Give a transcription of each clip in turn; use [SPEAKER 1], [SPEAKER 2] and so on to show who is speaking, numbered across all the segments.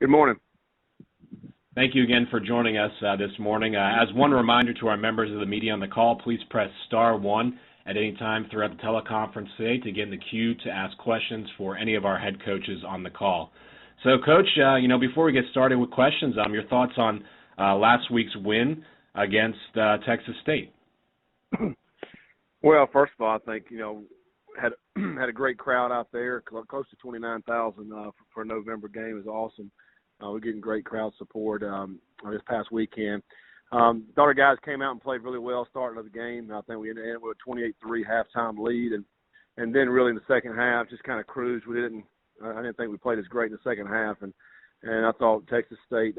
[SPEAKER 1] Good morning.
[SPEAKER 2] Thank you again for joining us this morning. As one reminder to our members of the media on the call, please press *1 at any time throughout the teleconference today to get in the queue to ask questions for any of our head coaches on the call. So, Coach, before we get started with questions, your thoughts on last week's win against Texas State?
[SPEAKER 1] Well, first of all, I think, had a great crowd out there, close to 29,000 for a November game is awesome. We're getting great crowd support this past weekend. Thought our guys came out and played really well starting of the game. I think we ended with a 28-3 halftime lead, and then really in the second half just kind of cruised. I didn't think we played as great in the second half, and I thought Texas State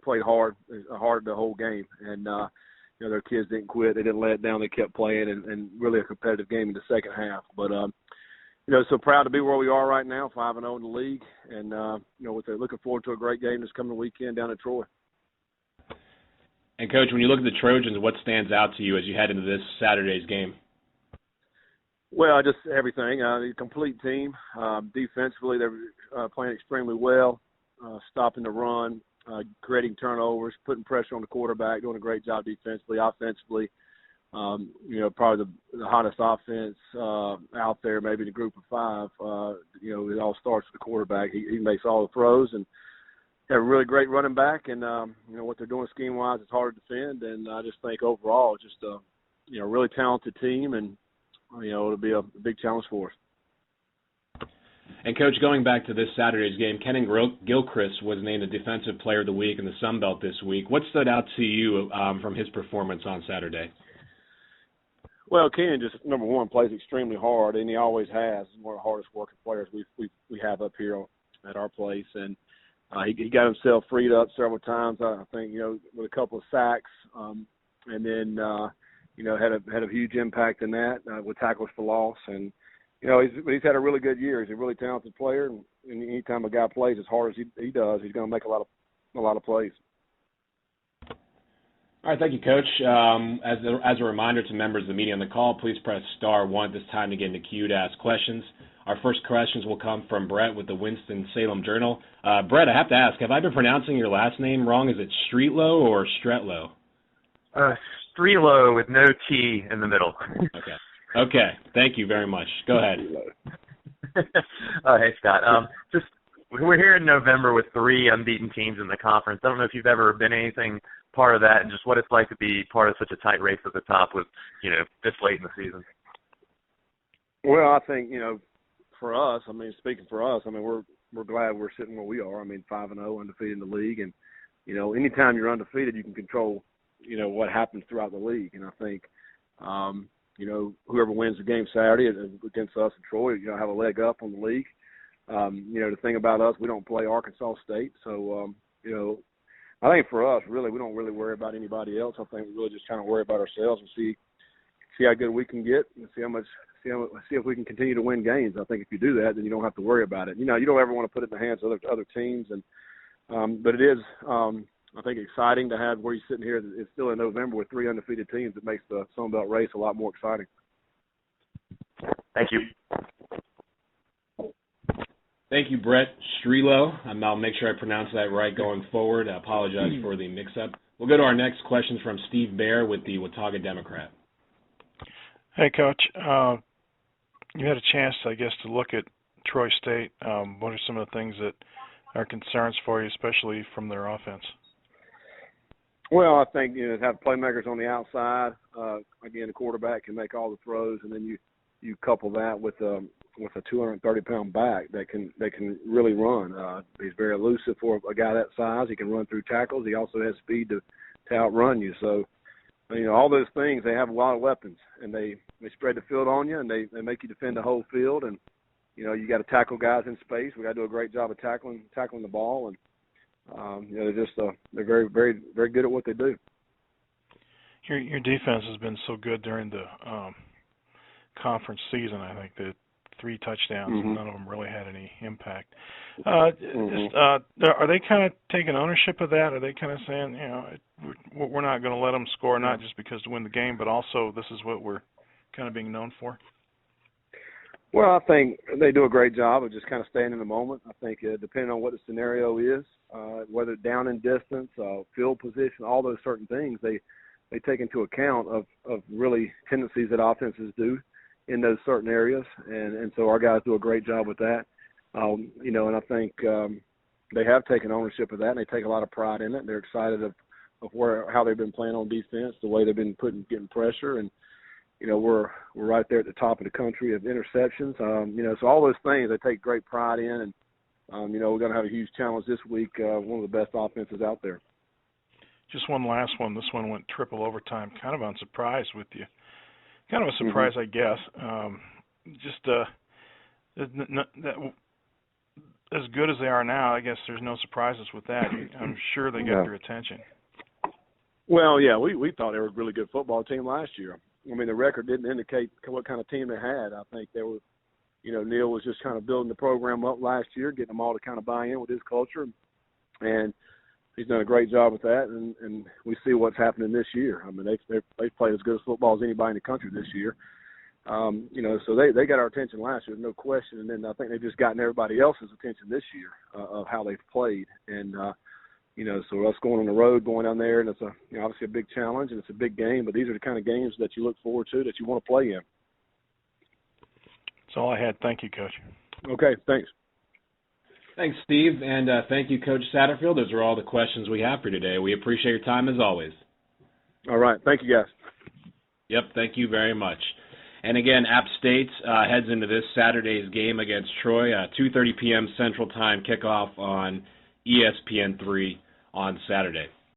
[SPEAKER 1] played hard the whole game, and their kids didn't quit, they didn't let it down, they kept playing, and really a competitive game in the second half. But so proud to be where we are right now, 5-0 in the league, and we're looking forward to a great game this coming weekend down at Troy.
[SPEAKER 2] And Coach, when you look at the Trojans, what stands out to you as you head into this Saturday's game?
[SPEAKER 1] Well, just everything. The complete team. Defensively, they're playing extremely well, stopping the run, creating turnovers, putting pressure on the quarterback, doing a great job defensively. Offensively, probably the hottest offense out there, maybe in the group of five. It all starts with the quarterback. He makes all the throws, and have a really great running back. And what they're doing scheme-wise is hard to defend. And I just think overall, just a really talented team, and it'll be a big challenge for us.
[SPEAKER 2] And, Coach, going back to this Saturday's game, Kenyon Gilchrist was named the Defensive Player of the Week in the Sun Belt this week. What stood out to you from his performance on Saturday?
[SPEAKER 1] Well, Kenyon just, number one, plays extremely hard, and he always has. He's one of the hardest working players we have up here at our place. And he got himself freed up several times, I think, with a couple of sacks, and then, had a huge impact in that with tackles for loss. And, he's had a really good year. He's a really talented player, and anytime a guy plays as hard as he does, he's going to make a lot of plays.
[SPEAKER 2] All right, thank you, Coach. As a reminder to members of the media on the call, please press *1 at this time to get in the queue to ask questions. Our first questions will come from Brett with the Winston-Salem Journal. Brett, I have to ask, have I been pronouncing your last name wrong? Is it Streetlow or Stretlow?
[SPEAKER 3] Streetlow with no T in the middle.
[SPEAKER 2] Okay. Thank you very much. Go ahead.
[SPEAKER 3] Hey, Scott. We're here in November with 3 unbeaten teams in the conference. I don't know if you've ever been anything part of that, and just what it's like to be part of such a tight race at the top with, this late in the season.
[SPEAKER 1] Well, I think, for us, speaking for us, we're glad we're sitting where we are. 5-0, undefeated in the league, and, anytime you're undefeated, you can control, what happens throughout the league. And I think, whoever wins the game Saturday against us and Troy, have a leg up on the league. The thing about us, we don't play Arkansas State, so, I think for us, really, we don't really worry about anybody else. I think we really just kind of worry about ourselves and see how good we can get and see if we can continue to win games. I think if you do that, then you don't have to worry about it. You don't ever want to put it in the hands of other teams, and but it is, I think, exciting to have where you're sitting here. It's still in November with 3 undefeated teams. It makes the Sun Belt race a lot more exciting.
[SPEAKER 3] Thank you.
[SPEAKER 2] Thank you, Brett Streetlow. I'll make sure I pronounce that right going forward. I apologize for the mix-up. We'll go to our next question from Steve Baer with the Watauga Democrat.
[SPEAKER 4] Hey, Coach. You had a chance, I guess, to look at Troy State. What are some of the things that are concerns for you, especially from their offense?
[SPEAKER 1] Well, I think have playmakers on the outside. Again, the quarterback can make all the throws, and then you couple that with a 230-pound back that can really run. He's very elusive for a guy that size. He can run through tackles. He also has speed to outrun you. So, all those things, they have a lot of weapons, and they spread the field on you, and they make you defend the whole field. And you got to tackle guys in space. We got to do a great job of tackling the ball, and they're very, very, very good at what they do.
[SPEAKER 4] Your defense has been so good during the conference season. I think that 3 touchdowns, and none of them really had any impact. Are they kind of taking ownership of that? Are they kind of saying, we're not going to let them score, not just because to win the game, but also this is what we're kind of being known for?
[SPEAKER 1] Well, I think they do a great job of just kind of staying in the moment. I think depending on what the scenario is, whether down in distance, field position, all those certain things, they take into account of really tendencies that offenses do in those certain areas, and so our guys do a great job with that. And I think they have taken ownership of that, and they take a lot of pride in it. They're excited of how they've been playing on defense, the way they've been getting pressure, and we're right there at the top of the country of interceptions. So all those things they take great pride in, and we're going to have a huge challenge this week. One of the best offenses out there.
[SPEAKER 4] Just one last one. This one went triple overtime. Kind of unsurprised with you. Kind of a surprise, I guess. As good as they are now, I guess there's no surprises with that. I'm sure they got your attention.
[SPEAKER 1] Well, yeah, we thought they were a really good football team last year. I mean, the record didn't indicate what kind of team they had. I think they were, Neil was just kind of building the program up last year, getting them all to kind of buy in with his culture, and he's done a great job with that. And we see what's happening this year. I mean, they've played as good as football as anybody in the country this year. So they got our attention last year, no question. And then I think they've just gotten everybody else's attention this year of how they've played. And so us going on the road, going down there, and it's obviously a big challenge and it's a big game. But these are the kind of games that you look forward to, that you want to play in.
[SPEAKER 4] That's all I had. Thank you, Coach.
[SPEAKER 1] Okay, thanks.
[SPEAKER 2] Thanks, Steve, and thank you, Coach Satterfield. Those are all the questions we have for today. We appreciate your time as always.
[SPEAKER 1] All right, thank you, guys.
[SPEAKER 2] Yep, thank you very much. And again, App State heads into this Saturday's game against Troy, 2:30 p.m. Central Time kickoff on ESPN3 on Saturday.